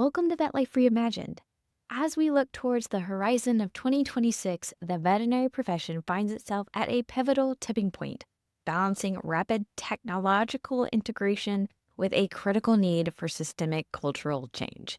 Welcome to Vet Life Reimagined. As we look towards the horizon of 2026, the veterinary profession finds itself at a pivotal tipping point, balancing rapid technological integration with a critical need for systemic cultural change.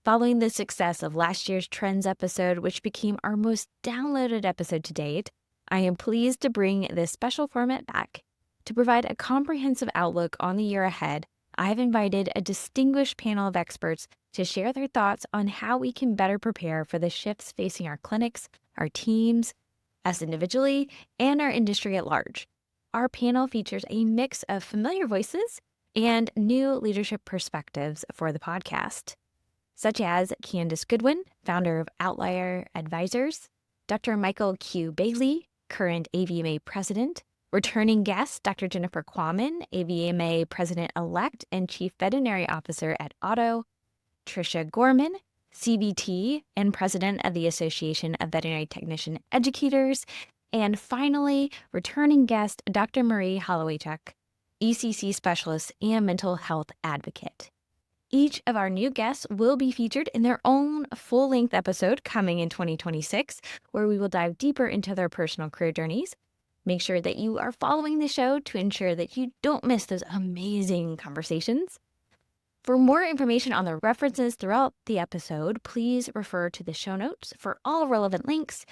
Following the success of last year's Trends episode, which became our most downloaded episode to date, I am pleased to bring this special format back. To provide a comprehensive outlook on the year ahead, I have invited a distinguished panel of experts to share their thoughts on how we can better prepare for the shifts facing our clinics, our teams, us individually, and our industry at large. Our panel features a mix of familiar voices and new leadership perspectives for the podcast, such as Candace Goodwin, founder of Outlier Advisors, Dr. Michael Q. Bailey, current AVMA president, returning guest, Dr. Jennifer Quammen, AVMA president-elect and chief veterinary officer at Otto, Tricia Gorman, CVT and president of the Association of Veterinary Technician Educators, and finally, returning guest, Dr. Marie Hollowaychuk, ECC specialist and mental health advocate. Each of our new guests will be featured in their own full-length episode coming in 2026, where we will dive deeper into their personal career journeys. Make sure that you are following the show to ensure that you don't miss those amazing conversations. For more information on the references throughout the episode, please refer to the show notes for all relevant links.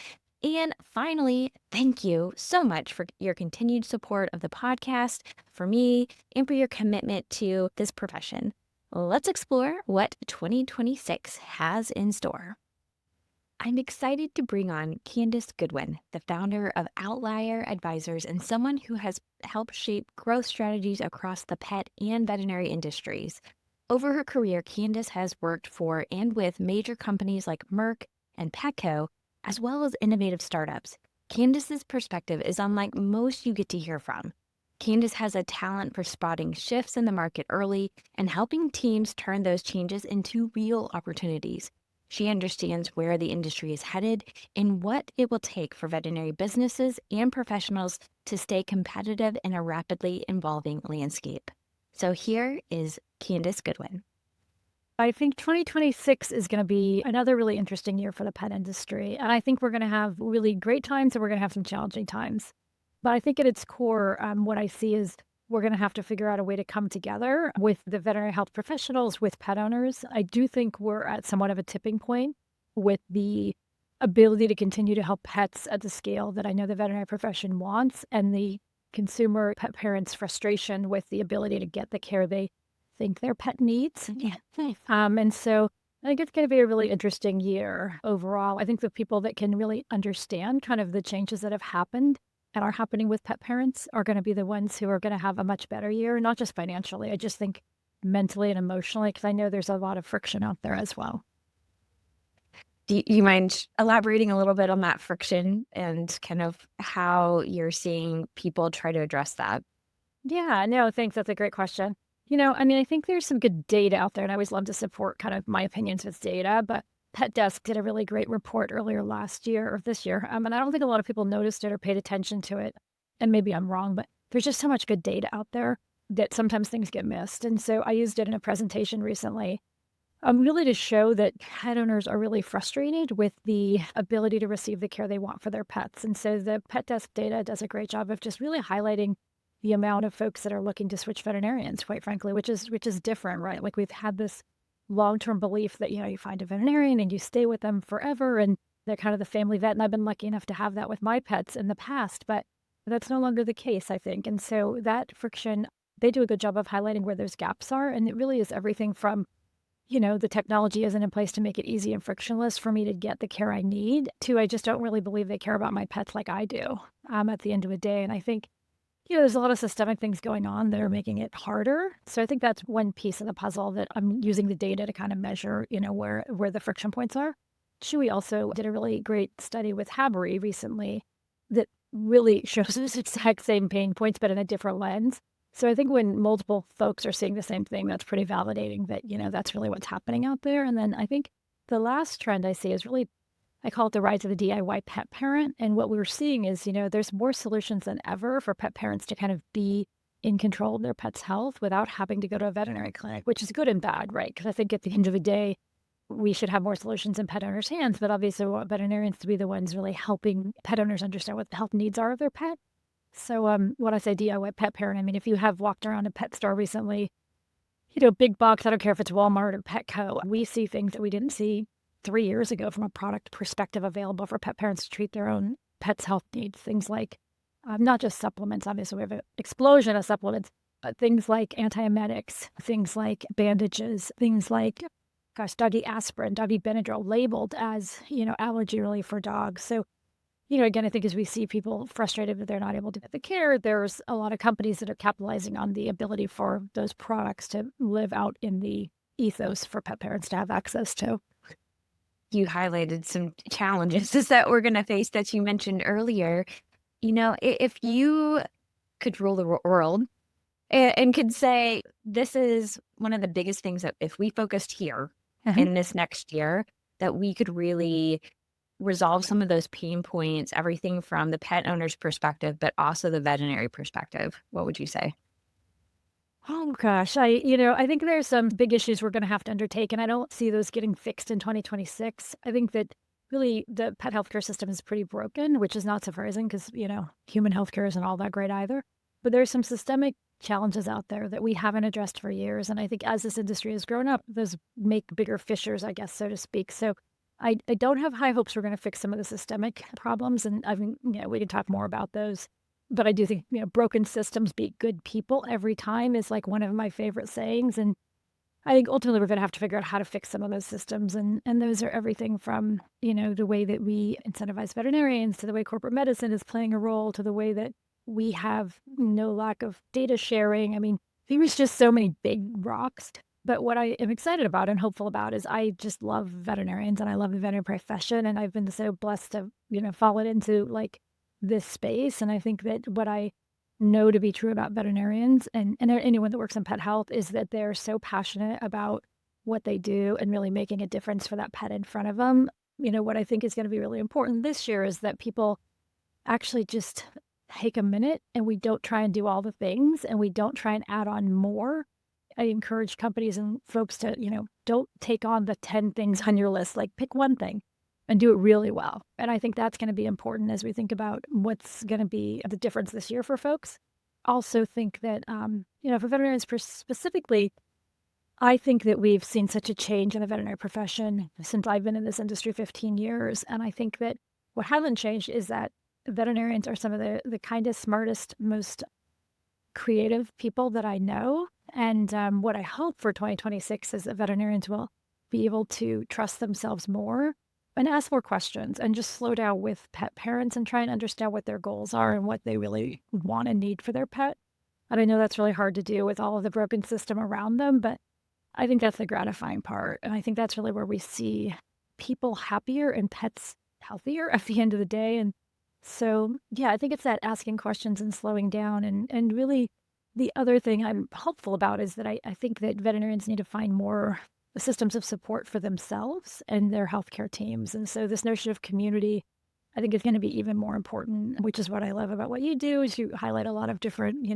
And finally, thank you so much for your continued support of the podcast, for me, and for your commitment to this profession. Let's explore what 2026 has in store. I'm excited to bring on Candace Goodwin, the founder of Outlier Advisors and someone who has helped shape growth strategies across the pet and veterinary industries. Over her career, Candace has worked for and with major companies like Merck and Petco, as well as innovative startups. Candace's perspective is unlike most you get to hear from. Candace has a talent for spotting shifts in the market early and helping teams turn those changes into real opportunities. She understands where the industry is headed and what it will take for veterinary businesses and professionals to stay competitive in a rapidly evolving landscape. So here is Candace Goodwin. I think 2026 is going to be another really interesting year for the pet industry. And I think we're going to have really great times and we're going to have some challenging times. But I think at its core, what I see is we're going to have to figure out a way to come together with the veterinary health professionals, with pet owners. I do think we're at somewhat of a tipping point with the ability to continue to help pets at the scale that I know the veterinary profession wants, and the consumer pet parents' frustration with the ability to get the care they think their pet needs. Yeah. And so I think it's going to be a really interesting year overall. I think the people that can really understand kind of the changes that have happened and are happening with pet parents are going to be the ones who are going to have a much better year, not just financially. I just think mentally and emotionally, because I know there's a lot of friction out there as well. Do you mind elaborating a little bit on that friction and kind of how you're seeing people try to address that? Yeah, no, thanks. That's a great question. I think there's some good data out there, and I always love to support kind of my opinions with data, but PetDesk did a really great report earlier last year or this year, and I don't think a lot of people noticed it or paid attention to it, and maybe I'm wrong, but there's just so much good data out there that sometimes things get missed, and so I used it in a presentation recently, really to show that pet owners are really frustrated with the ability to receive the care they want for their pets, and so the PetDesk data does a great job of just really highlighting the amount of folks that are looking to switch veterinarians, quite frankly, which is different, right? Like we've had this long-term belief that, you find a veterinarian and you stay with them forever and they're kind of the family vet. And I've been lucky enough to have that with my pets in the past, but that's no longer the case, I think. And so that friction, they do a good job of highlighting where those gaps are. And it really is everything from, the technology isn't in place to make it easy and frictionless for me to get the care I need, to I just don't really believe they care about my pets like I do at the end of the day. And I think there's a lot of systemic things going on that are making it harder. So I think that's one piece of the puzzle that I'm using the data to kind of measure, where the friction points are. Chewy also did a really great study with HABRI recently that really shows those exact same pain points, but in a different lens. So I think when multiple folks are seeing the same thing, that's pretty validating that, that's really what's happening out there. And then I think the last trend I see is really, I call it the rise of the DIY pet parent. And what we're seeing is, there's more solutions than ever for pet parents to kind of be in control of their pet's health without having to go to a veterinary clinic, which is good and bad, right? Because I think at the end of the day, we should have more solutions in pet owners' hands, but obviously we want veterinarians to be the ones really helping pet owners understand what the health needs are of their pet. So, when I say DIY pet parent, I mean, if you have walked around a pet store recently, big box, I don't care if it's Walmart or Petco, we see things that we didn't see 3 years ago from a product perspective available for pet parents to treat their own pets' health needs. Things like, not just supplements, obviously we have an explosion of supplements, but things like antiemetics, things like bandages, things like, gosh, doggy aspirin, doggy Benadryl labeled as, allergy relief for dogs. So, again, I think as we see people frustrated that they're not able to get the care, there's a lot of companies that are capitalizing on the ability for those products to live out in the ethos for pet parents to have access to. You highlighted some challenges that we're going to face that you mentioned earlier. If you could rule the world and could say, this is one of the biggest things that if we focused here Mhm. in this next year, that we could really resolve some of those pain points, everything from the pet owner's perspective, but also the veterinary perspective, what would you say? Oh gosh, I think there's some big issues we're going to have to undertake, and I don't see those getting fixed in 2026. I think that really the pet healthcare system is pretty broken, which is not surprising because, human healthcare isn't all that great either. But there's some systemic challenges out there that we haven't addressed for years. And I think as this industry has grown up, those make bigger fissures, I guess, so to speak. So I don't have high hopes we're going to fix some of the systemic problems. And I mean, we can talk more about those. But I do think, broken systems beat good people every time is like one of my favorite sayings. And I think ultimately we're going to have to figure out how to fix some of those systems. And those are everything from, the way that we incentivize veterinarians to the way corporate medicine is playing a role to the way that we have no lack of data sharing. I mean, there's just so many big rocks. But what I am excited about and hopeful about is I just love veterinarians and I love the veterinary profession. And I've been so blessed to, fall it into like this space. And I think that what I know to be true about veterinarians and anyone that works in pet health is that they're so passionate about what they do and really making a difference for that pet in front of them. What I think is going to be really important this year is that people actually just take a minute and we don't try and do all the things and we don't try and add on more. I encourage companies and folks to, don't take on the 10 things on your list. Like pick one thing and do it really well. And I think that's going to be important as we think about what's going to be the difference this year for folks. Also think that, for veterinarians specifically, I think that we've seen such a change in the veterinary profession since I've been in this industry 15 years. And I think that what hasn't changed is that veterinarians are some of the kindest, smartest, most creative people that I know. And what I hope for 2026 is that veterinarians will be able to trust themselves more and ask more questions and just slow down with pet parents and try and understand what their goals are and what they really want and need for their pet. And I know that's really hard to do with all of the broken system around them, but I think that's the gratifying part. And I think that's really where we see people happier and pets healthier at the end of the day. And so, yeah, I think it's that asking questions and slowing down. And really, the other thing I'm hopeful about is that I think that veterinarians need to find more systems of support for themselves and their healthcare teams. And so this notion of community, I think is going to be even more important, which is what I love about what you do is you highlight a lot of different,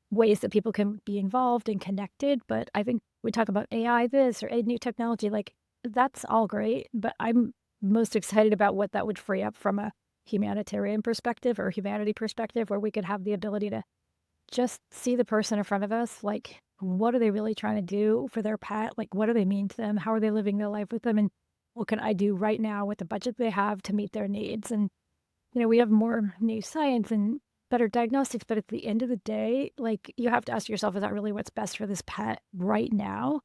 ways that people can be involved and connected. But I think we talk about AI this or a new technology, like that's all great. But I'm most excited about what that would free up from a humanitarian perspective or humanity perspective, where we could have the ability to just see the person in front of us, like what are they really trying to do for their pet? Like what do they mean to them? How are they living their life with them? And what can I do right now with the budget they have to meet their needs? And, we have more new science and better diagnostics, but at the end of the day, like you have to ask yourself, is that really what's best for this pet right now?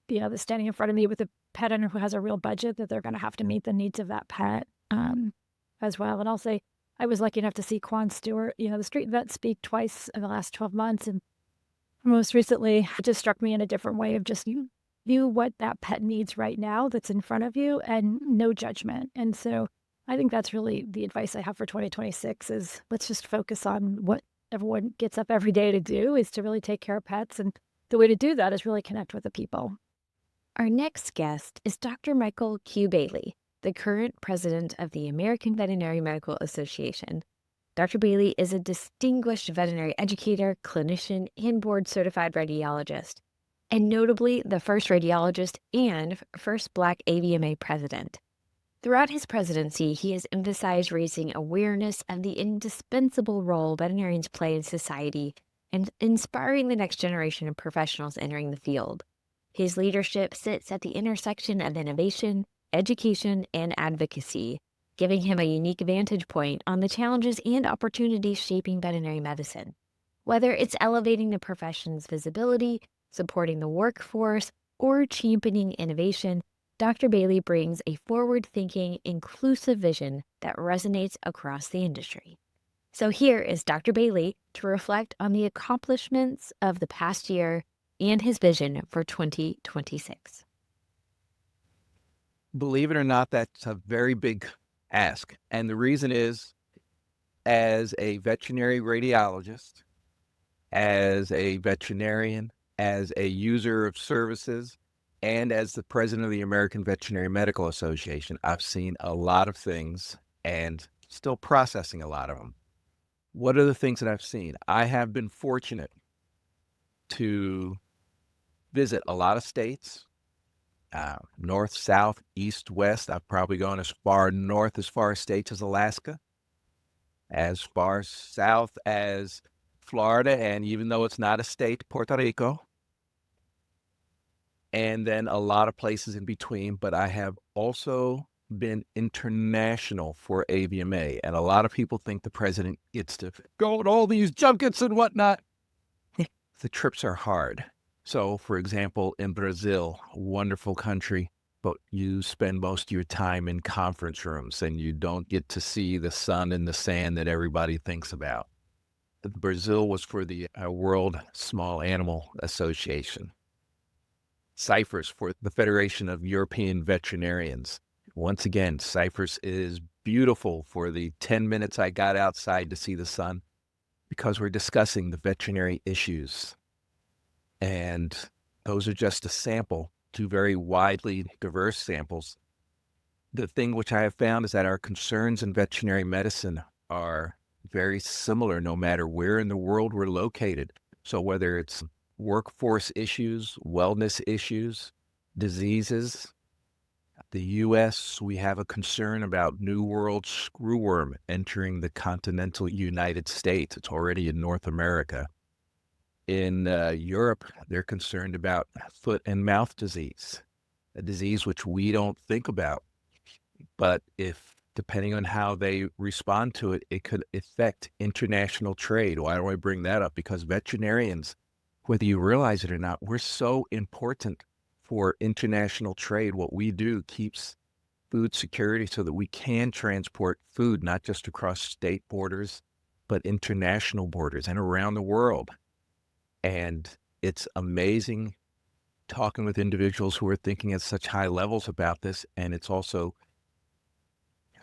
That's standing in front of me with a pet owner who has a real budget that they're going to have to meet the needs of that pet as well. And I'll say, I was lucky enough to see Stewart, the street vet speak twice in the last 12 months. And most recently, it just struck me in a different way of just you do what that pet needs right now that's in front of you and no judgment. And so I think that's really the advice I have for 2026 is let's just focus on what everyone gets up every day to do is to really take care of pets. And the way to do that is really connect with the people. Our next guest is Dr. Michael Q. Bailey, the current president of the American Veterinary Medical Association. Dr. Bailey is a distinguished veterinary educator, clinician, and board-certified radiologist. and notably the first radiologist and first Black AVMA president. Throughout his presidency, he has emphasized raising awareness of the indispensable role veterinarians play in society and inspiring the next generation of professionals entering the field. His leadership sits at the intersection of innovation, education, and advocacy, giving him a unique vantage point on the challenges and opportunities shaping veterinary medicine. Whether it's elevating the profession's visibility, supporting the workforce, or championing innovation, Dr. Bailey brings a forward thinking, inclusive vision that resonates across the industry. So here is Dr. Bailey to reflect on the accomplishments of the past year and his vision for 2026. Believe it or not, that's a very big ask. And the reason is, as a veterinary radiologist, as a veterinarian, as a user of services, and as the president of the American Veterinary Medical Association, I've seen a lot of things and still processing a lot of them. What are the things that I've seen? I have been fortunate to visit a lot of states, north, south, east, west. I've probably gone as far north as far as states as Alaska, as far south as Florida, and even though it's not a state, Puerto Rico, and then a lot of places in between. But I have also been international for AVMA, and a lot of people think the president gets to go on all these junkets and whatnot. The trips are hard. So, for example, in Brazil, a wonderful country, but you spend most of your time in conference rooms and you don't get to see the sun and the sand that everybody thinks about. Brazil was for the World Small Animal Association. Cyprus for the Federation of European Veterinarians. Once again, Cyprus is beautiful for the 10 minutes I got outside to see the sun, because we're discussing the veterinary issues. And those are just a sample, two very widely diverse samples. The thing which I have found is that our concerns in veterinary medicine are very similar no matter where in the world we're located. So whether it's workforce issues, wellness issues, diseases, the U.S., we have a concern about New World screwworm entering the continental United States. It's already in North America. In Europe, they're concerned about foot and mouth disease, a disease which we don't think about. But depending on how they respond to it, it could affect international trade. Why do I bring that up? Because veterinarians, whether you realize it or not, we're so important for international trade. What we do keeps food security so that we can transport food, not just across state borders, but international borders and around the world. And it's amazing talking with individuals who are thinking at such high levels about this. And it's also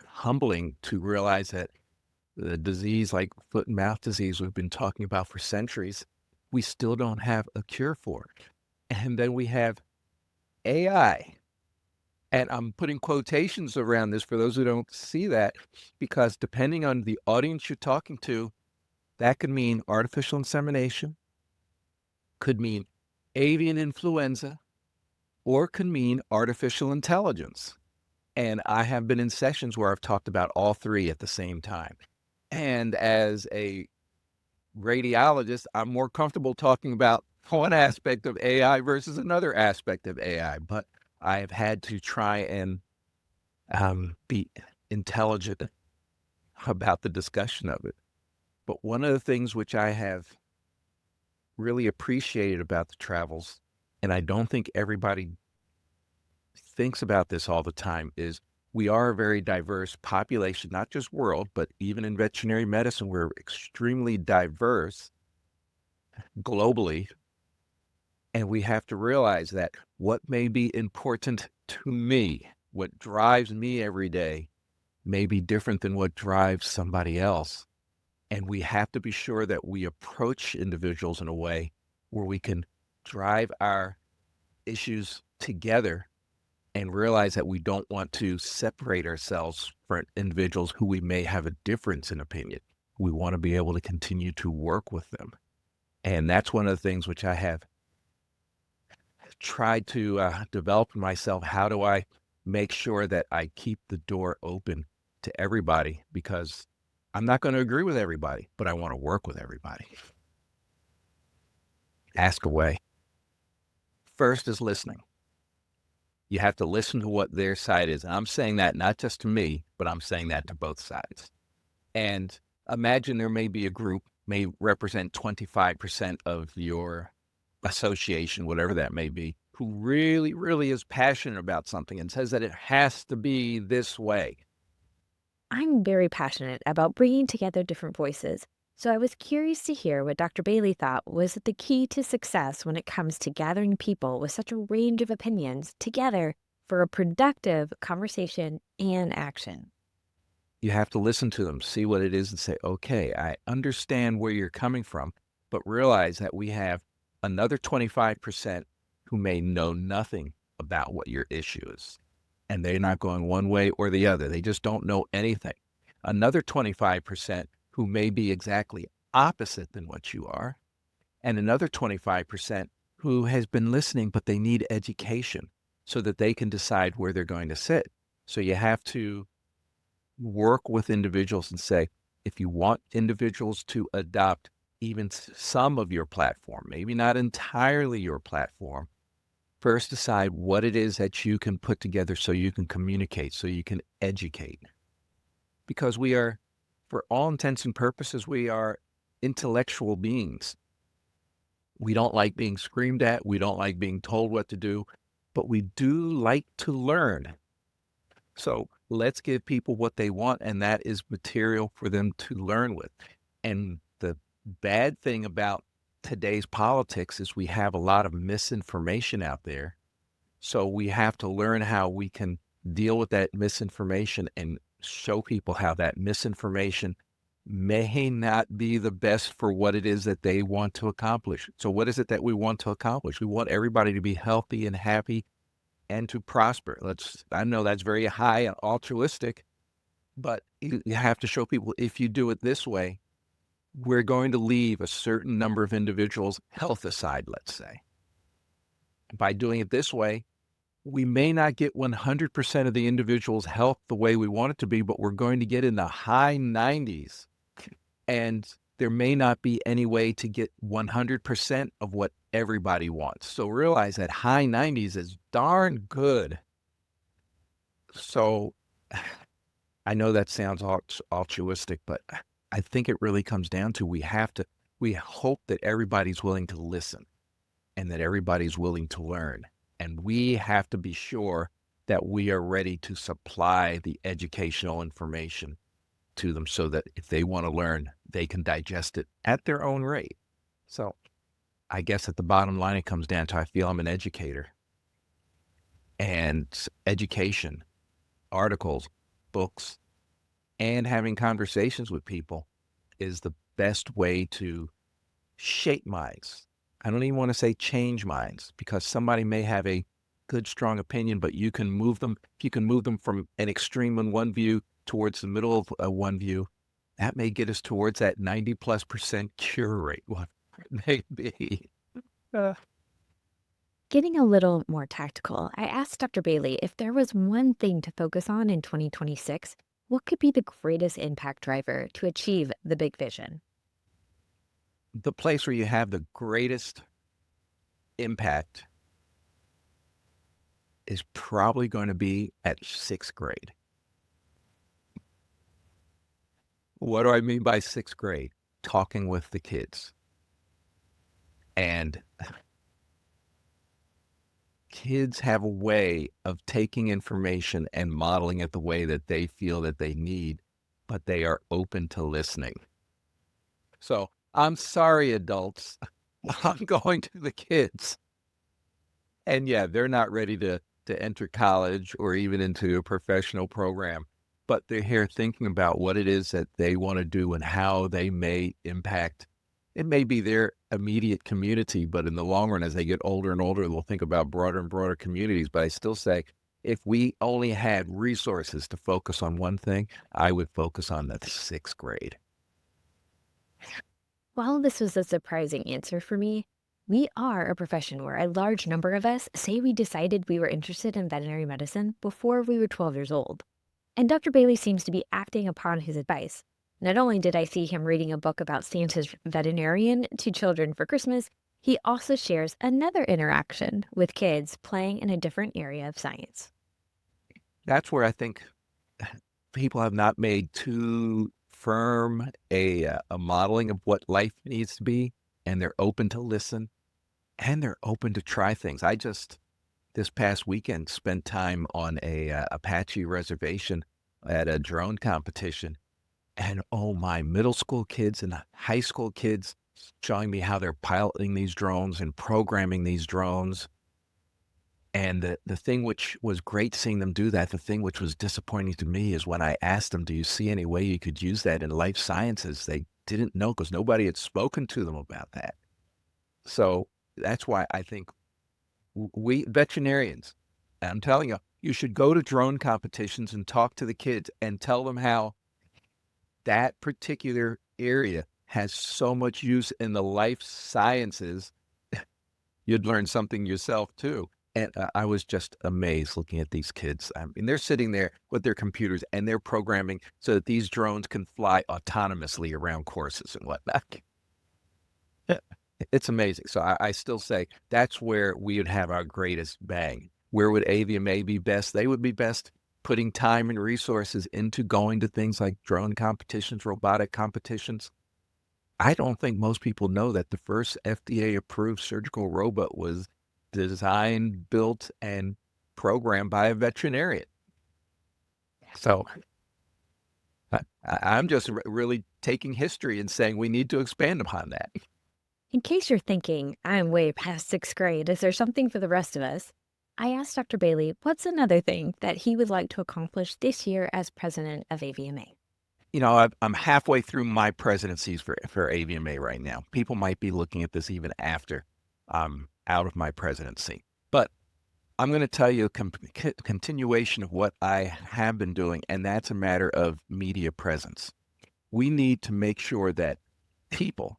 humbling to realize that the disease like foot and mouth disease we've been talking about for centuries, we still don't have a cure for it. And then we have AI. And I'm putting quotations around this for those who don't see that, because depending on the audience you're talking to, that could mean artificial insemination, could mean avian influenza, or could mean artificial intelligence. And I have been in sessions where I've talked about all three at the same time. And as a radiologist, I'm more comfortable talking about one aspect of AI versus another aspect of AI, but I have had to try and be intelligent about the discussion of it. But one of the things which I have really appreciated about the travels, and I don't think everybody thinks about this all the time, is we are a very diverse population, not just world, but even in veterinary medicine, we're extremely diverse globally. And we have to realize that what may be important to me, what drives me every day, may be different than what drives somebody else. And we have to be sure that we approach individuals in a way where we can drive our issues together and realize that we don't want to separate ourselves from individuals who we may have a difference in opinion. We want to be able to continue to work with them. And that's one of the things which I have tried to develop in myself, how do I make sure that I keep the door open to everybody? Because I'm not going to agree with everybody, but I want to work with everybody. Ask away. First is listening. You have to listen to what their side is. And I'm saying that not just to me, but I'm saying that to both sides. And imagine there may be a group, may represent 25% of your association, whatever that may be, who really, really is passionate about something and says that it has to be this way. I'm very passionate about bringing together different voices, so I was curious to hear what Dr. Bailey thought was the key to success when it comes to gathering people with such a range of opinions together for a productive conversation and action. You have to listen to them, see what it is, and say, okay, I understand where you're coming from, but realize that we have another 25% who may know nothing about what your issue is. And they're not going one way or the other. They just don't know anything. Another 25% who may be exactly opposite than what you are. And another 25% who has been listening, but they need education so that they can decide where they're going to sit. So you have to work with individuals and say, if you want individuals to adopt even some of your platform, maybe not entirely your platform, first decide what it is that you can put together so you can communicate, so you can educate. Because we are, for all intents and purposes, we are intellectual beings. We don't like being screamed at. We don't like being told what to do, but we do like to learn. So let's give people what they want, and that is material for them to learn with. And the bad thing about today's politics is we have a lot of misinformation out there. So we have to learn how we can deal with that misinformation and show people how that misinformation may not be the best for what it is that they want to accomplish. So what is it that we want to accomplish? We want everybody to be healthy and happy and to prosper. I know that's very high and altruistic, but you have to show people, if you do it this way, we're going to leave a certain number of individuals' health aside, let's say. By doing it this way, we may not get 100% of the individual's health the way we want it to be, but we're going to get in the high 90s. And there may not be any way to get 100% of what everybody wants. So realize that high 90s is darn good. So I know that sounds altruistic, but I think it really comes down to we hope that everybody's willing to listen and that everybody's willing to learn. And we have to be sure that we are ready to supply the educational information to them so that if they want to learn, they can digest it at their own rate. So I guess at the bottom line, it comes down to, I feel I'm an educator. And education, articles, books, and having conversations with people is the best way to shape minds. I don't even want to say change minds, because somebody may have a good, strong opinion, but you can move them. If you can move them from an extreme in one view towards the middle of one view, that may get us towards that 90+% cure rate, whatever it may be. Getting a little more tactical, I asked Dr. Bailey if there was one thing to focus on in 2026, what could be the greatest impact driver to achieve the big vision? The place where you have the greatest impact is probably going to be at 6th grade. What do I mean by 6th grade? Talking with the kids. And kids have a way of taking information and modeling it the way that they feel that they need, but they are open to listening. So I'm sorry, adults, I'm going to the kids. And yeah, they're not ready to enter college or even into a professional program, but they're here thinking about what it is that they want to do and how they may impact. It may be their immediate community, but in the long run, as they get older and older, they'll think about broader and broader communities. But I still say, if we only had resources to focus on one thing, I would focus on the 6th grade. While this was a surprising answer for me, We are a profession where a large number of us say we decided we were interested in veterinary medicine before we were 12 years old. And Dr. Bailey seems to be acting upon his advice. Not only did I see him reading a book about Santa's Veterinarian to children for Christmas, he also shares another interaction with kids playing in a different area of science. That's where I think people have not made too firm a modeling of what life needs to be, and they're open to listen, and they're open to try things. I just this past weekend spent time on a Apache reservation at a drone competition, and oh my, middle school kids and high school kids showing me how they're piloting these drones and programming these drones. And the thing which was great seeing them do that, the thing which was disappointing to me is when I asked them, do you see any way you could use that in life sciences? They didn't know because nobody had spoken to them about that. So that's why I think we veterinarians, I'm telling you, you should go to drone competitions and talk to the kids and tell them how that particular area has so much use in the life sciences. You'd learn something yourself too. And I was just amazed looking at these kids. I mean, they're sitting there with their computers and they're programming so that these drones can fly autonomously around courses and whatnot. It's amazing. So I still say that's where we would have our greatest bang. Where would AVMA be best? They would be best putting time and resources into going to things like drone competitions, robotic competitions. I don't think most people know that the first FDA-approved surgical robot was designed, built, and programmed by a veterinarian. So I'm just really taking history and saying we need to expand upon that. In case you're thinking, I'm way past sixth grade, is there something for the rest of us? I asked Dr. Bailey what's another thing that he would like to accomplish this year as president of AVMA. You know, I'm halfway through my presidencies for AVMA right now. People might be looking at this even after I'm out of my presidency. But I'm going to tell you a continuation of what I have been doing, and that's a matter of media presence. We need to make sure that people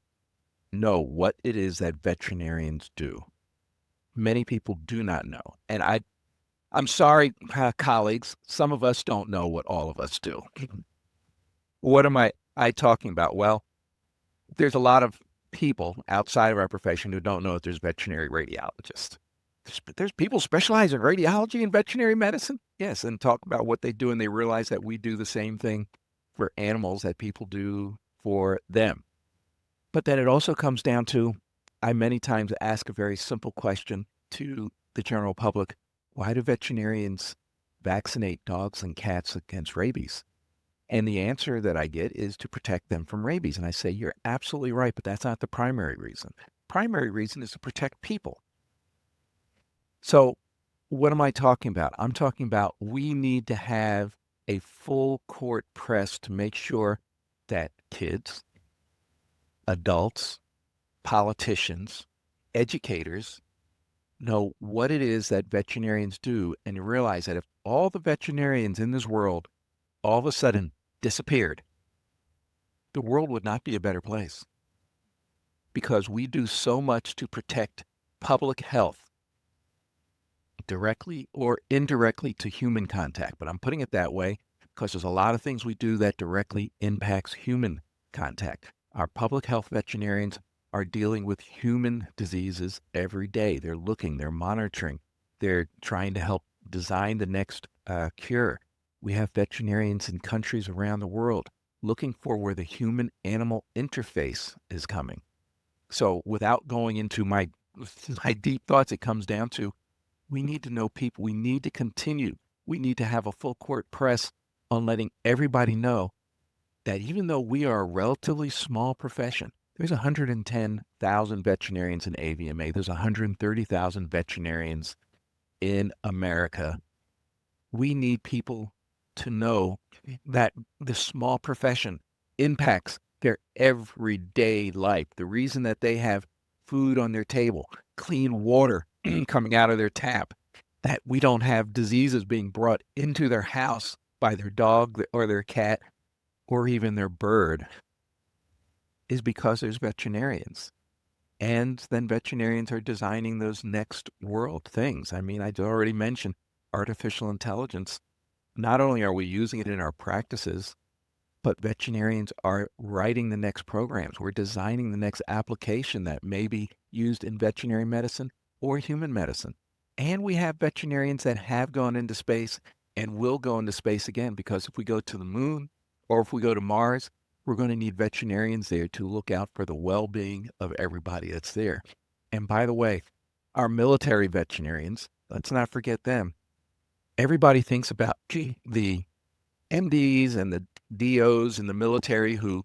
know what it is that veterinarians do. Many people do not know. And I'm sorry, colleagues, some of us don't know what all of us do. What am I talking about? Well, there's a lot of people outside of our profession who don't know that there's veterinary radiologists. There's people specialize in radiology and veterinary medicine. Yes, and talk about what they do, and they realize that we do the same thing for animals that people do for them. But then it also comes down to, I many times ask a very simple question to the general public. Why do veterinarians vaccinate dogs and cats against rabies? And the answer that I get is to protect them from rabies. And I say, you're absolutely right, but that's not the primary reason. Primary reason is to protect people. So what am I talking about? I'm talking about we need to have a full court press to make sure that kids, adults, politicians, educators know what it is that veterinarians do and realize that if all the veterinarians in this world all of a sudden disappeared, the world would not be a better place because we do so much to protect public health directly or indirectly to human contact. But I'm putting it that way because there's a lot of things we do that directly impacts human contact. Our public health veterinarians are dealing with human diseases every day. They're looking, they're monitoring, they're trying to help design the next cure. We have veterinarians in countries around the world looking for where the human-animal interface is coming. So without going into my deep thoughts, it comes down to we need to know people. We need to continue. We need to have a full court press on letting everybody know that even though we are a relatively small profession, there's 110,000 veterinarians in AVMA. There's 130,000 veterinarians in America. We need people to know that this small profession impacts their everyday life. The reason that they have food on their table, clean water coming out of their tap, that we don't have diseases being brought into their house by their dog or their cat or even their bird, is because there's veterinarians. And then veterinarians are designing those next world things. I mean, I already mentioned artificial intelligence. Not only are we using it in our practices, but veterinarians are writing the next programs. We're designing the next application that may be used in veterinary medicine or human medicine. And we have veterinarians that have gone into space and will go into space again, because if we go to the moon or if we go to Mars, we're going to need veterinarians there to look out for the well-being of everybody that's there. And by the way, our military veterinarians, let's not forget them. Everybody thinks about the MDs and the DOs in the military who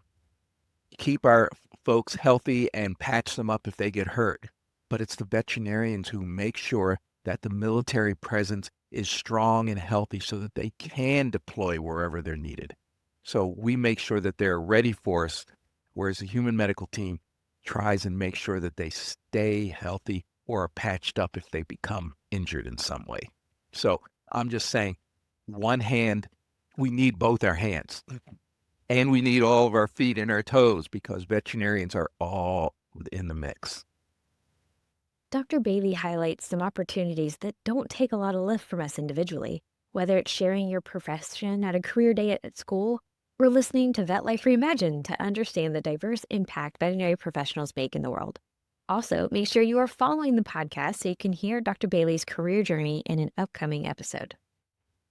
keep our folks healthy and patch them up if they get hurt. But it's the veterinarians who make sure that the military presence is strong and healthy so that they can deploy wherever they're needed. So we make sure that they're ready for us, whereas the human medical team tries and makes sure that they stay healthy or are patched up if they become injured in some way. So I'm just saying, one hand, we need both our hands. And we need all of our feet and our toes, because veterinarians are all in the mix. Dr. Bailey highlights some opportunities that don't take a lot of lift from us individually, whether it's sharing your profession at a career day at school or listening to Vet Life Reimagined to understand the diverse impact veterinary professionals make in the world. Also, make sure you are following the podcast so you can hear Dr. Bailey's career journey in an upcoming episode.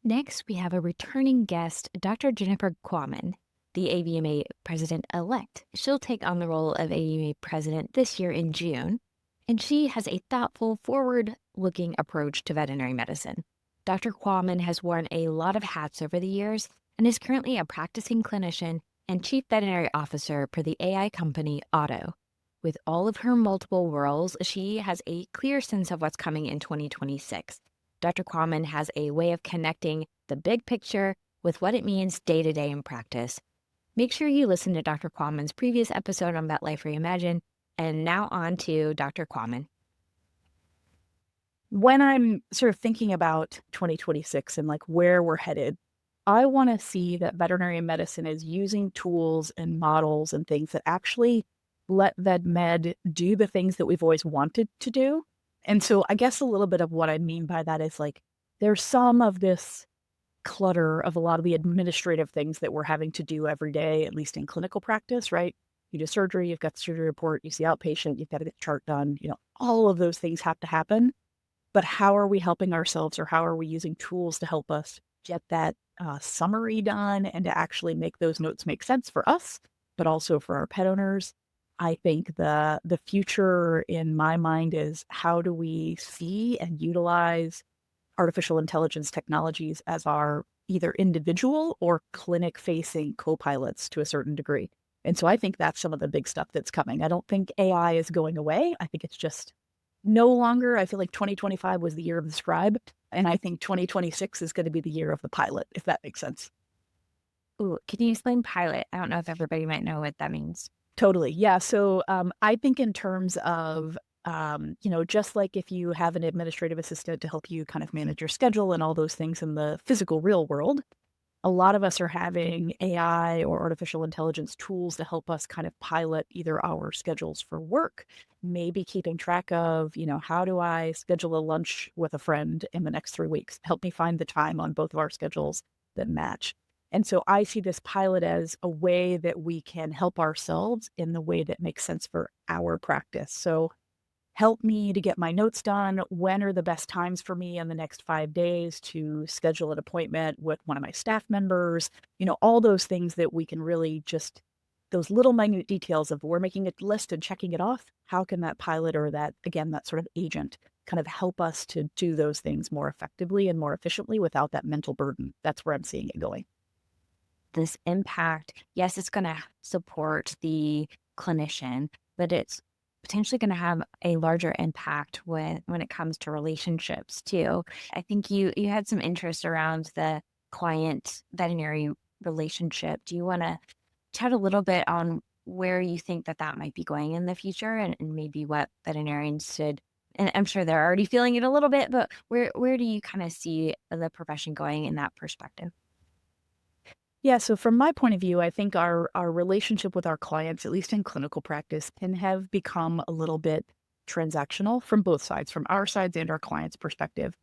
Next, we have a returning guest, Dr. Jennifer Quammen, the AVMA president-elect. She'll take on the role of AVMA president this year in June, and she has a thoughtful, forward-looking approach to veterinary medicine. Dr. Quammen has worn a lot of hats over the years and is currently a practicing clinician and chief veterinary officer for the AI company Otto. With all of her multiple roles, she has a clear sense of what's coming in 2026. Dr. Quammen has a way of connecting the big picture with what it means day to day in practice. Make sure you listen to Dr. Quammen's previous episode on Vet Life Reimagined. And now on to Dr. Quammen. When I'm sort of thinking about 2026 and like where we're headed, I want to see that veterinary medicine is using tools and models and things that actually let vet med do the things that we've always wanted to do. And so I guess a little bit of what I mean by that is like there's some of this clutter of a lot of the administrative things that we're having to do every day, at least in clinical practice, right? You do surgery, you've got the surgery report, you see outpatient, you've got to get the chart done, all of those things have to happen. But how are we helping ourselves, or how are we using tools to help us get that summary done and to actually make those notes make sense for us, but also for our pet owners? I think the future in my mind is how do we see and utilize artificial intelligence technologies as our either individual or clinic-facing co-pilots to a certain degree. And so I think that's some of the big stuff that's coming. I don't think AI is going away. I think it's just no longer. I feel like 2025 was the year of the scribe, and I think 2026 is going to be the year of the pilot, if that makes sense. Ooh, can you explain pilot? I don't know if everybody might know what that means. Totally. Yeah. So I think in terms of, just like if you have an administrative assistant to help you kind of manage your schedule and all those things in the physical real world, a lot of us are having AI or artificial intelligence tools to help us kind of pilot either our schedules for work, maybe keeping track of, how do I schedule a lunch with a friend in the next 3 weeks? Help me find the time on both of our schedules that match. And so I see this pilot as a way that we can help ourselves in the way that makes sense for our practice. So help me to get my notes done. When are the best times for me in the next 5 days to schedule an appointment with one of my staff members? All those things that we can really just, those little minute details of we're making a list and checking it off. How can that pilot or that sort of agent kind of help us to do those things more effectively and more efficiently without that mental burden? That's where I'm seeing it going. This impact, yes, it's going to support the clinician, but it's potentially going to have a larger impact when it comes to relationships too. I think you had some interest around the client veterinary relationship. Do you want to chat a little bit on where you think that might be going in the future, and maybe what veterinarians should, and I'm sure they're already feeling it a little bit, but where do you kind of see the profession going in that perspective? Yeah, so from my point of view, I think our relationship with our clients, at least in clinical practice, can have become a little bit transactional from both sides, from our sides and our clients' perspective.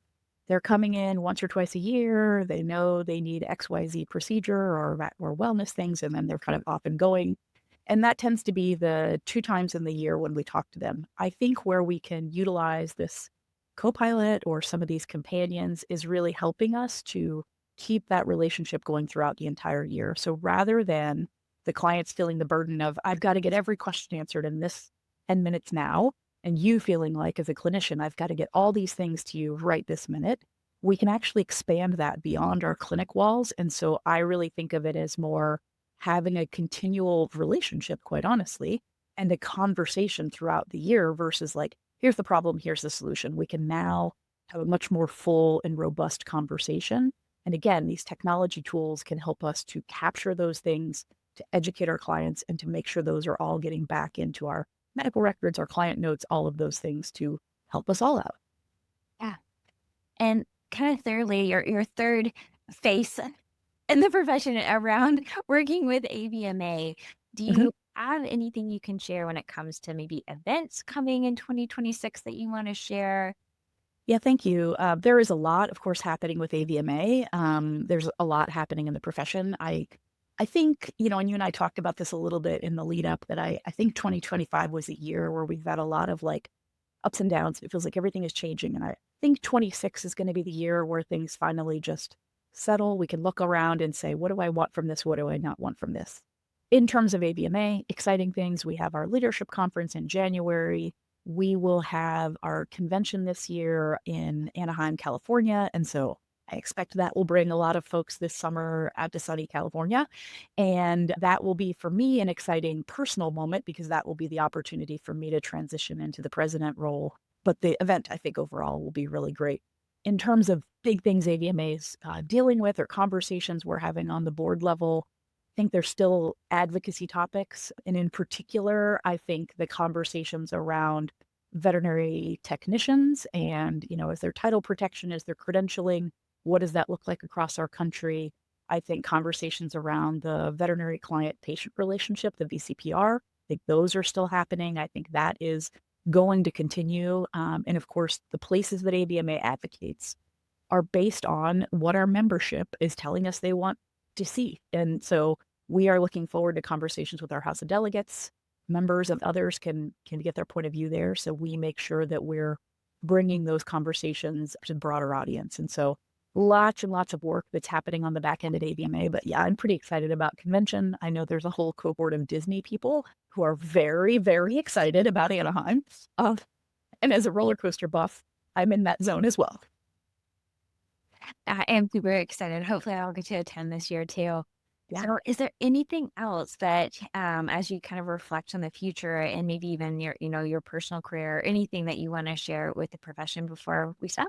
They're coming in once or twice a year. They know they need XYZ procedure or wellness things, and then they're kind of off and going. And that tends to be the 2 times in the year when we talk to them. I think where we can utilize this copilot or some of these companions is really helping us to keep that relationship going throughout the entire year. So rather than the clients feeling the burden of, I've got to get every question answered in this 10 minutes now, and you feeling like as a clinician, I've got to get all these things to you right this minute, we can actually expand that beyond our clinic walls. And so I really think of it as more having a continual relationship, quite honestly, and a conversation throughout the year versus like, here's the problem, here's the solution. We can now have a much more full and robust conversation. And again, these technology tools can help us to capture those things, to educate our clients, and to make sure those are all getting back into our medical records, our client notes, all of those things to help us all out. Yeah. And kind of thirdly, your third face in the profession around working with AVMA, do Mhm. you have anything you can share when it comes to maybe events coming in 2026 that you want to share? Yeah, thank you. There is a lot, of course, happening with AVMA. There's a lot happening in the profession. I think, and you and I talked about this a little bit in the lead up that I think 2025 was a year where we've had a lot of like ups and downs. It feels like everything is changing. And I think 26 is going to be the year where things finally just settle. We can look around and say, what do I want from this? What do I not want from this? In terms of AVMA, exciting things. We have our leadership conference in January. We will have our convention this year in Anaheim, California. And so I expect that will bring a lot of folks this summer out to sunny California. And that will be for me an exciting personal moment because that will be the opportunity for me to transition into the president role. But the event, I think, overall will be really great. In terms of big things AVMA is dealing with or conversations we're having on the board level, I think there's still advocacy topics. And in particular, I think the conversations around veterinary technicians and, is there title protection? Is there credentialing? What does that look like across our country? I think conversations around the veterinary client patient relationship, the VCPR, I think those are still happening. I think that is going to continue. And of course, the places that AVMA advocates are based on what our membership is telling us they want to see. And so we are looking forward to conversations with our House of Delegates. Members of others can get their point of view there. So we make sure that we're bringing those conversations to a broader audience. And so lots and lots of work that's happening on the back end at AVMA. But yeah, I'm pretty excited about convention. I know there's a whole cohort of Disney people who are very, very excited about Anaheim. And as a roller coaster buff, I'm in that zone as well. I am super excited. Hopefully, I'll get to attend this year too. Yeah. So, is there anything else that, as you kind of reflect on the future and maybe even your personal career, anything that you want to share with the profession before we stop?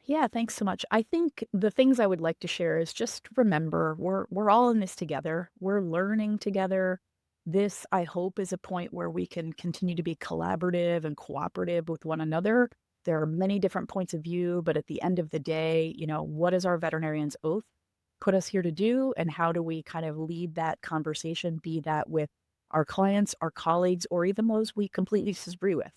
Yeah, thanks so much. I think the things I would like to share is just remember we're all in this together. We're learning together. This, I hope, is a point where we can continue to be collaborative and cooperative with one another. There are many different points of view, but at the end of the day, what does our veterinarian's oath put us here to do? And how do we kind of lead that conversation, be that with our clients, our colleagues, or even those we completely disagree with?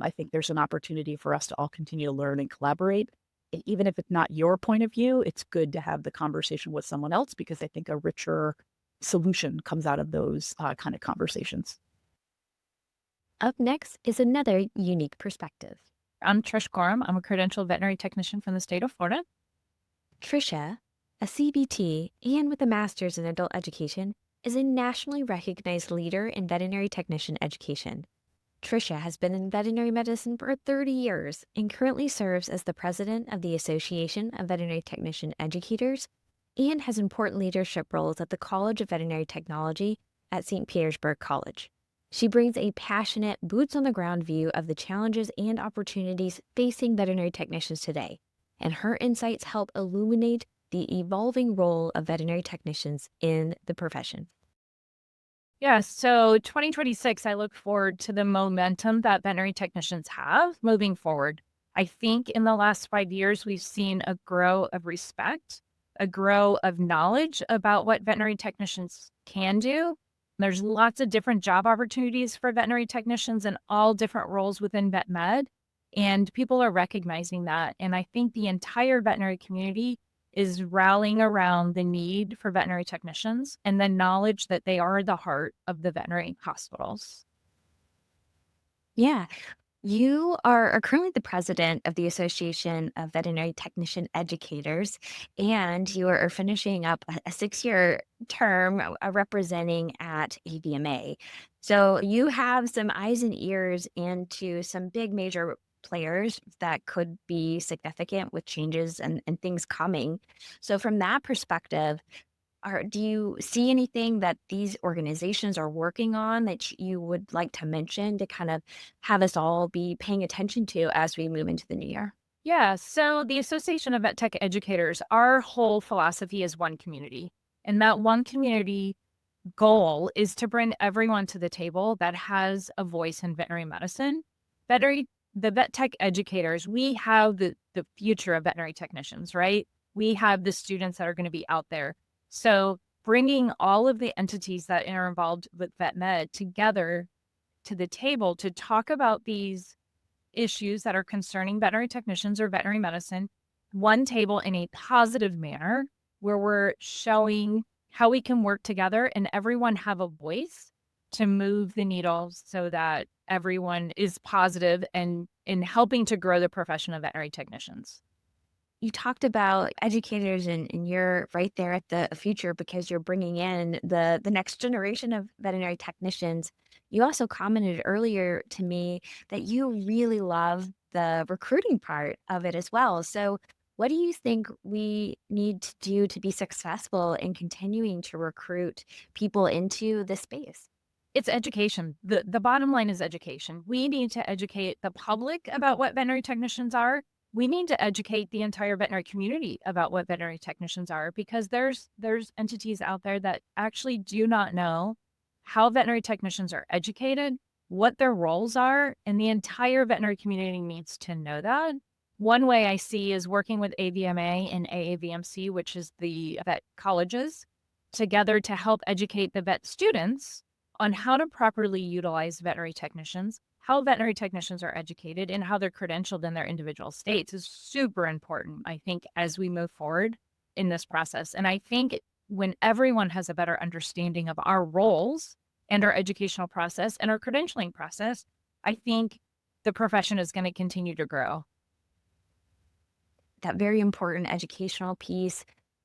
I think there's an opportunity for us to all continue to learn and collaborate. And even if it's not your point of view, it's good to have the conversation with someone else because I think a richer solution comes out of those kind of conversations. Up next is another unique perspective. I'm Trish Gorham. I'm a credentialed veterinary technician from the state of Florida. Trisha, a CBT and with a master's in adult education, is a nationally recognized leader in veterinary technician education. Trisha has been in veterinary medicine for 30 years and currently serves as the president of the Association of Veterinary Technician Educators and has important leadership roles at the College of Veterinary Technology at St. Petersburg College. She brings a passionate, boots-on-the-ground view of the challenges and opportunities facing veterinary technicians today, and her insights help illuminate the evolving role of veterinary technicians in the profession. Yeah, so 2026, I look forward to the momentum that veterinary technicians have moving forward. I think in the last 5 years, we've seen a grow of respect a grow of knowledge about what veterinary technicians can do. There's lots of different job opportunities for veterinary technicians in all different roles within vet med, and people are recognizing that. And I think the entire veterinary community is rallying around the need for veterinary technicians and the knowledge that they are the heart of the veterinary hospitals. Yeah. You are currently the president of the Association of Veterinary Technician Educators, and you are finishing up a 6-year term representing at AVMA. So you have some eyes and ears into some big major players that could be significant with changes and things coming. So from that perspective, do you see anything that these organizations are working on that you would like to mention to kind of have us all be paying attention to as we move into the new year? Yeah, so the Association of Vet Tech Educators, our whole philosophy is one community. And that one community goal is to bring everyone to the table that has a voice in veterinary medicine. The vet tech educators, we have the future of veterinary technicians, right? We have the students that are going to be out there. So bringing all of the entities that are involved with vet med together to the table to talk about these issues that are concerning veterinary technicians or veterinary medicine, one table in a positive manner where we're showing how we can work together and everyone have a voice to move the needle so that everyone is positive and in helping to grow the profession of veterinary technicians. You talked about educators, and you're right there at the future because you're bringing in the next generation of veterinary technicians. You also commented earlier to me that you really love the recruiting part of it as well. So, what do you think we need to do to be successful in continuing to recruit people into this space? It's education. The bottom line is education. We need to educate the public about what veterinary technicians are. We need to educate the entire veterinary community about what veterinary technicians are because there's entities out there that actually do not know how veterinary technicians are educated, what their roles are, and the entire veterinary community needs to know that. One way I see is working with AVMA and AAVMC, which is the vet colleges, together to help educate the vet students on how to properly utilize veterinary technicians, how veterinary technicians are educated, and how they're credentialed in their individual states is super important, I think, as we move forward in this process. And I think when everyone has a better understanding of our roles and our educational process and our credentialing process, I think the profession is going to continue to grow. That very important educational piece.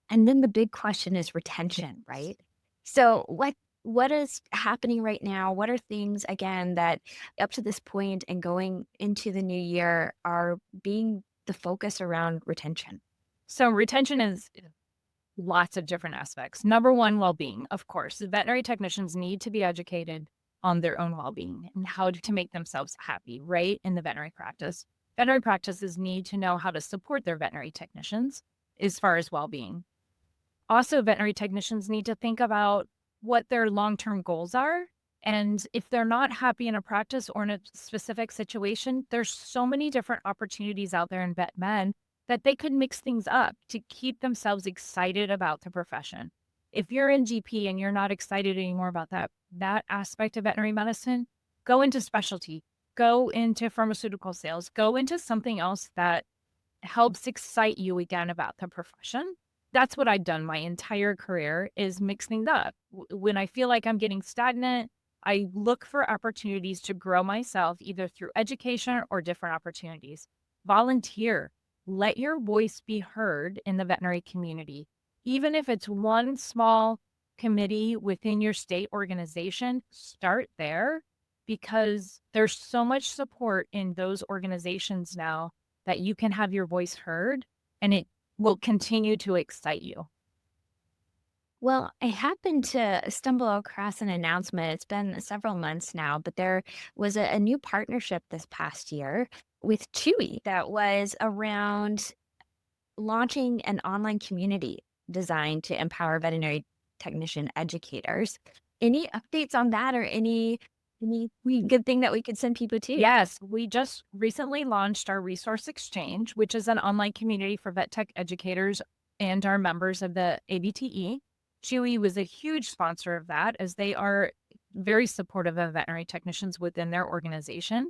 And then the big question is retention, right? So what is happening right now? What are things again that up to this point and going into the new year are being the focus around retention? So retention is lots of different aspects. Number one, well-being. Of course, the veterinary technicians need to be educated on their own well-being and how to make themselves happy, right, in the veterinary practice. Veterinary practices need to know how to support their veterinary technicians as far as well-being. Also, veterinary technicians need to think about what their long-term goals are. And if they're not happy in a practice or in a specific situation, there's so many different opportunities out there in vet med that they could mix things up to keep themselves excited about the profession. If you're in GP and you're not excited anymore about that aspect of veterinary medicine, go into specialty, go into pharmaceutical sales, go into something else that helps excite you again about the profession. That's what I've done my entire career is mix things up. When I feel like I'm getting stagnant, I look for opportunities to grow myself either through education or different opportunities. Volunteer. Let your voice be heard in the veterinary community. Even if it's one small committee within your state organization, start there because there's so much support in those organizations now that you can have your voice heard and it will continue to excite you. Well, I happened to stumble across an announcement. It's been several months now, but there was a new partnership this past year with Chewy that was around launching an online community designed to empower veterinary technician educators. Any updates on that or any good thing that we could send people to? Yes, we just recently launched our Resource Exchange, which is an online community for vet tech educators and our members of the ABTE. Chewy was a huge sponsor of that, as they are very supportive of veterinary technicians within their organization.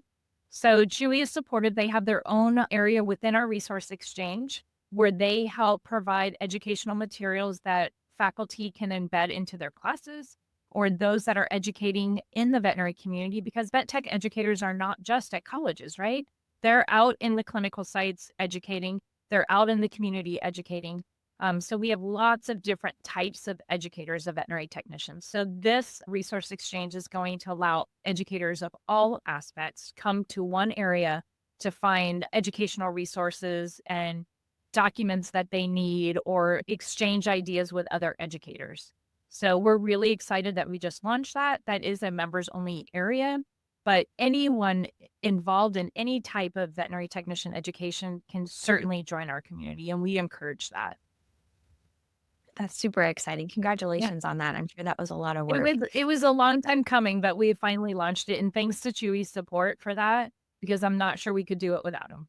So Chewy is supported. They have their own area within our resource exchange where they help provide educational materials that faculty can embed into their classes, or those that are educating in the veterinary community, because vet tech educators are not just at colleges, right? They're out in the clinical sites educating, they're out in the community educating. So we have lots of different types of educators of veterinary technicians. So this resource exchange is going to allow educators of all aspects come to one area to find educational resources and documents that they need, or exchange ideas with other educators. So we're really excited that we just launched that. That is a members only area, but anyone involved in any type of veterinary technician education can certainly join our community, and we encourage that. That's super exciting. Congratulations on that. I'm sure that was a lot of work. It was a long time coming, but we finally launched it, and thanks to Chewy's support for that, because I'm not sure we could do it without him.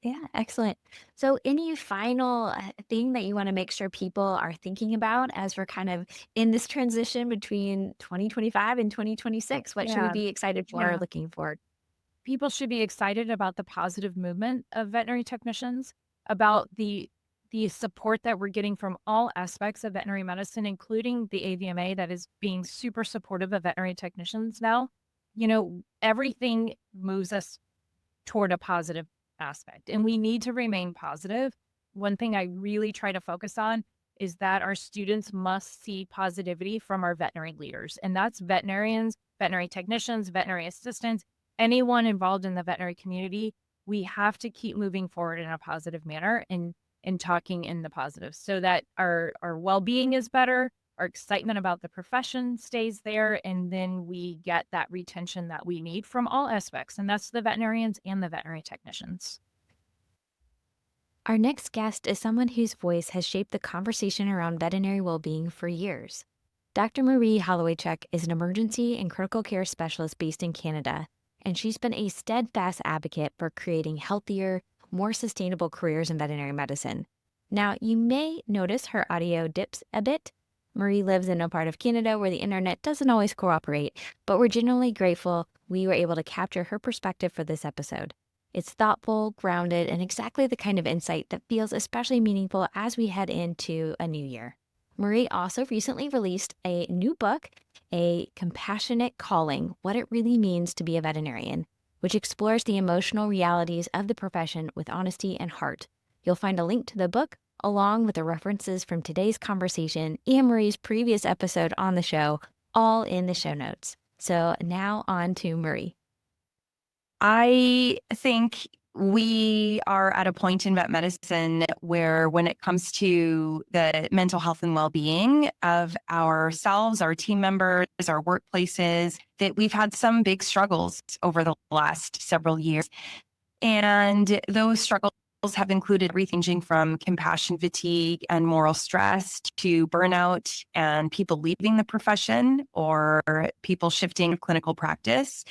Yeah, excellent. So, any final thing that you want to make sure people are thinking about as we're kind of in this transition between 2025 and 2026? What should we Yeah. be excited for or Yeah. looking forward? People should be excited about the positive movement of veterinary technicians, about the support that we're getting from all aspects of veterinary medicine, including the AVMA that is being super supportive of veterinary technicians now. You know, everything moves us toward a positive aspect, and we need to remain positive. One thing I really try to focus on is that our students must see positivity from our veterinary leaders, and that's veterinarians, veterinary technicians, veterinary assistants, anyone involved in the veterinary community. We have to keep moving forward in a positive manner and talking in the positive, so that our well-being is better, our excitement about the profession stays there, and then we get that retention that we need from all aspects, and that's the veterinarians and the veterinary technicians. Our next guest is someone whose voice has shaped the conversation around veterinary well-being for years. Dr. Marie Hollowaychuk is an emergency and critical care specialist based in Canada, and she's been a steadfast advocate for creating healthier, more sustainable careers in veterinary medicine. Now, you may notice her audio dips a bit. Marie lives in a part of Canada where the internet doesn't always cooperate, but we're genuinely grateful we were able to capture her perspective for this episode. It's thoughtful, grounded, and exactly the kind of insight that feels especially meaningful as we head into a new year. Marie also recently released a new book, A Compassionate Calling: What It Really Means to Be a Veterinarian, which explores the emotional realities of the profession with honesty and heart. You'll find a link to the book, along with the references from today's conversation and Marie's previous episode on the show, all in the show notes. So now on to Marie. I think we are at a point in vet medicine where, when it comes to the mental health and well-being of ourselves, our team members, our workplaces, that we've had some big struggles over the last several years. And those struggles have included everything ranging from compassion fatigue and moral stress to burnout and people leaving the profession, or people shifting clinical practice,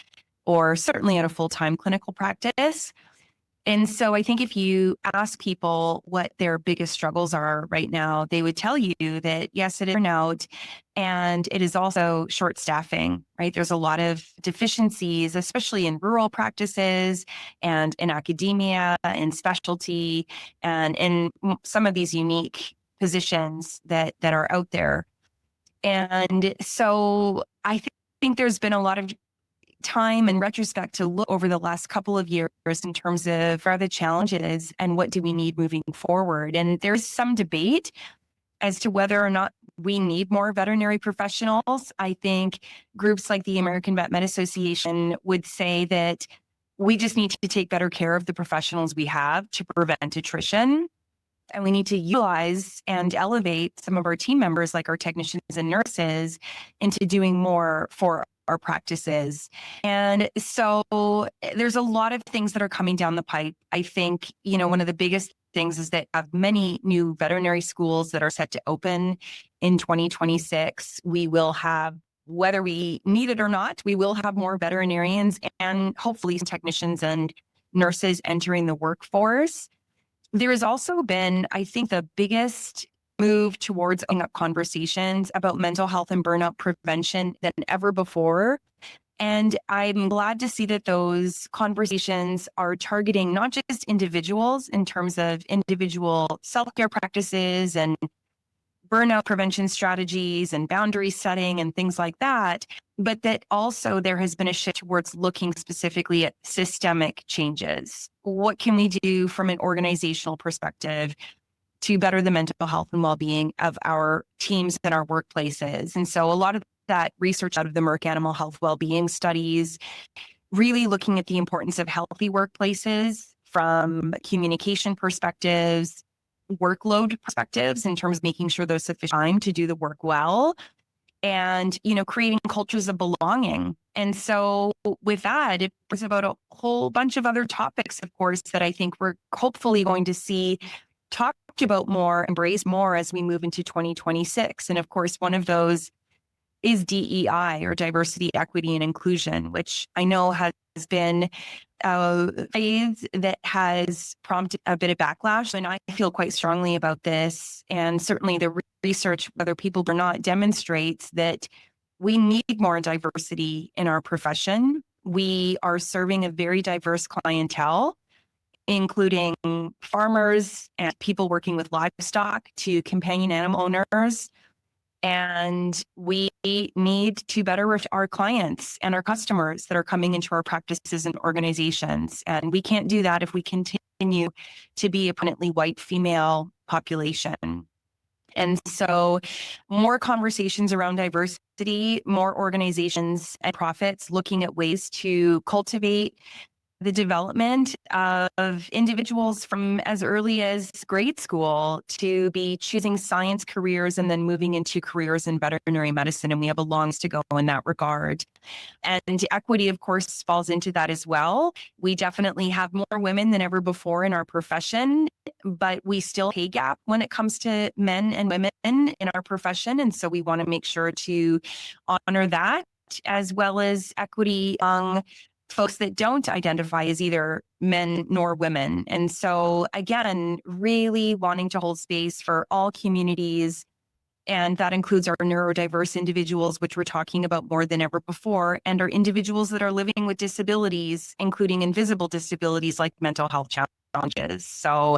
or certainly at a full-time clinical practice. And so I think if you ask people what their biggest struggles are right now, they would tell you that, yes, it is burnout, and it is also short staffing, right? There's a lot of deficiencies, especially in rural practices and in academia and specialty and in some of these unique positions that are out there. And so I think there's been a lot of time in retrospect to look over the last couple of years in terms of what are the challenges and what do we need moving forward. And there's some debate as to whether or not we need more veterinary professionals. I think groups like the American Vet Med Association would say that we just need to take better care of the professionals we have to prevent attrition. And we need to utilize and elevate some of our team members, like our technicians and nurses, into doing more for our practices. And so there's a lot of things that are coming down the pipe. I think, one of the biggest things is that have many new veterinary schools that are set to open in 2026. We will have, whether we need it or not, we will have more veterinarians and hopefully technicians and nurses entering the workforce. There has also been, I think, the biggest move towards opening up conversations about mental health and burnout prevention than ever before. And I'm glad to see that those conversations are targeting not just individuals in terms of individual self-care practices and burnout prevention strategies and boundary setting and things like that, but that also there has been a shift towards looking specifically at systemic changes. What can we do from an organizational perspective to better the mental health and well-being of our teams and our workplaces? And so a lot of that research out of the Merck Animal Health Wellbeing Studies, really looking at the importance of healthy workplaces from communication perspectives, workload perspectives in terms of making sure there's sufficient time to do the work well, and, creating cultures of belonging. And so with that, it was about a whole bunch of other topics, of course, that I think we're hopefully going to see talked about more, embraced more as we move into 2026. And of course, one of those is DEI, or diversity, equity, and inclusion, which I know has been a phase that has prompted a bit of backlash. And I feel quite strongly about this. And certainly the research, whether people or not, demonstrates that we need more diversity in our profession. We are serving a very diverse clientele, including farmers and people working with livestock to companion animal owners. And we need to better reach our clients and our customers that are coming into our practices and organizations. And we can't do that if we continue to be a predominantly white female population. And so more conversations around diversity, more organizations and profits looking at ways to cultivate the development of individuals from as early as grade school to be choosing science careers and then moving into careers in veterinary medicine. And we have a long ways to go in that regard. And equity, of course, falls into that as well. We definitely have more women than ever before in our profession, but we still pay gap when it comes to men and women in our profession. And so we want to make sure to honor that, as well as equity among folks that don't identify as either men nor women. And so again, really wanting to hold space for all communities. And that includes our neurodiverse individuals, which we're talking about more than ever before, and our individuals that are living with disabilities, including invisible disabilities like mental health challenges. So,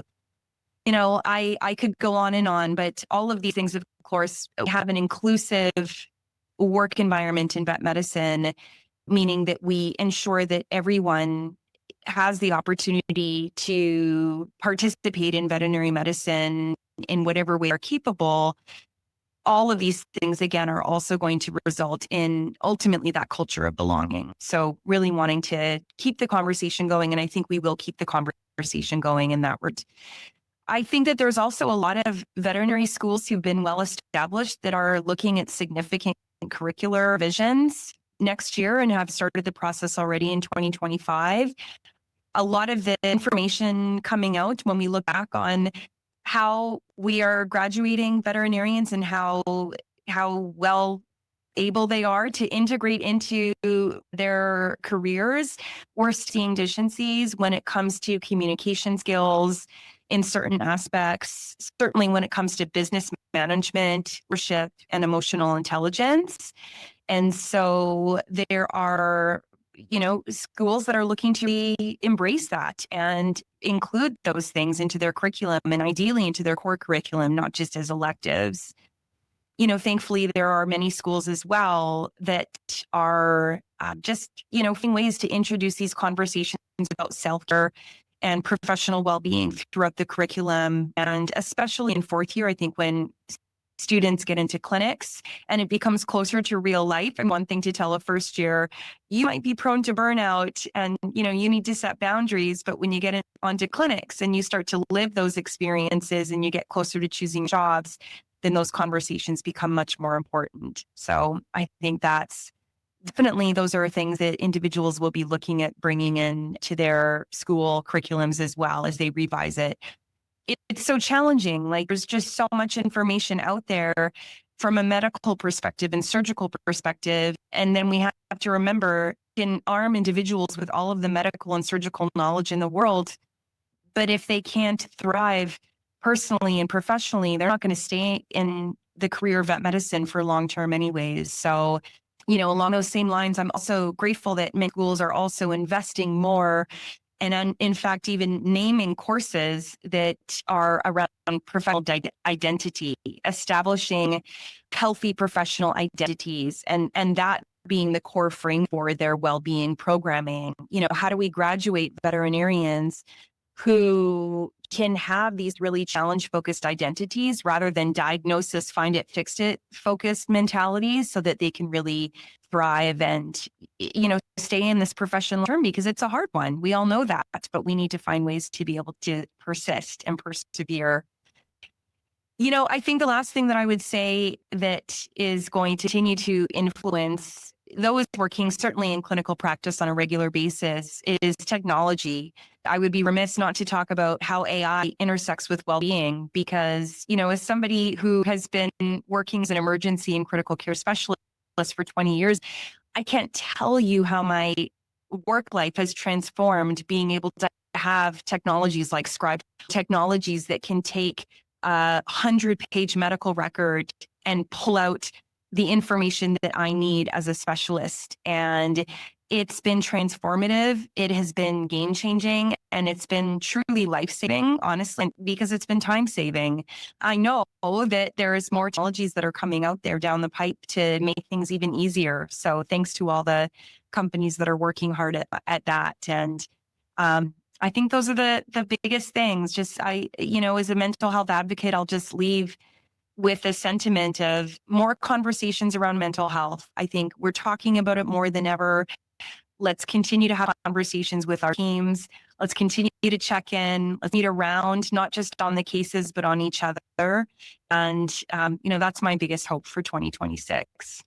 I could go on, but all of these things, of course, have an inclusive work environment in vet medicine, meaning that we ensure that everyone has the opportunity to participate in veterinary medicine in whatever way they're capable. All of these things, again, are also going to result in ultimately that culture of belonging. So really wanting to keep the conversation going. And I think we will keep the conversation going in that regard. I think that there's also a lot of veterinary schools who've been well established that are looking at significant curricular visions next year and have started the process already in 2025. A lot of the information coming out when we look back on how we are graduating veterinarians and how well able they are to integrate into their careers, we're seeing deficiencies when it comes to communication skills in certain aspects, certainly when it comes to business management, leadership, and emotional intelligence. And so there are, schools that are looking to embrace that and include those things into their curriculum and ideally into their core curriculum, not just as electives. Thankfully, there are many schools as well that are just, finding ways to introduce these conversations about self-care and professional well-being throughout the curriculum. And especially in fourth year, I think when students get into clinics and it becomes closer to real life. And one thing to tell a first year, you might be prone to burnout and, you need to set boundaries. But when you get onto clinics and you start to live those experiences and you get closer to choosing jobs, then those conversations become much more important. So I think that's definitely, those are things that individuals will be looking at bringing in to their school curriculums as well as they revise it. It's so challenging. Like there's just so much information out there from a medical perspective and surgical perspective. And then we have to remember, can arm individuals with all of the medical and surgical knowledge in the world, But if they can't thrive personally and professionally, they're not going to stay in the career of vet medicine for long term anyways. So, along those same lines, I'm also grateful that many schools are also investing more and in fact, even naming courses that are around professional identity, establishing healthy professional identities, and that being the core frame for their well-being programming. How do we graduate veterinarians who can have these really challenge-focused identities rather than diagnosis, find it, fix it focused mentalities, so that they can really thrive and, stay in this professional term, because it's a hard one. We all know that, but we need to find ways to be able to persist and persevere. I think the last thing that I would say that is going to continue to influence those working certainly in clinical practice on a regular basis is technology. I would be remiss not to talk about how AI intersects with well-being, because, as somebody who has been working as an emergency and critical care specialist for 20 years, I can't tell you how my work life has transformed being able to have technologies like Scribe, technologies that can take a 100-page medical record and pull out the information that I need as a specialist. And it's been transformative. It has been game-changing, and it's been truly life-saving, honestly, because it's been time-saving. I know that there's more technologies that are coming out there down the pipe to make things even easier. So thanks to all the companies that are working hard at that. And I think those are the biggest things. Just as a mental health advocate, I'll just leave with a sentiment of more conversations around mental health. I think we're talking about it more than ever. Let's continue to have conversations with our teams. Let's continue to check in. Let's meet around, not just on the cases, but on each other. And, that's my biggest hope for 2026.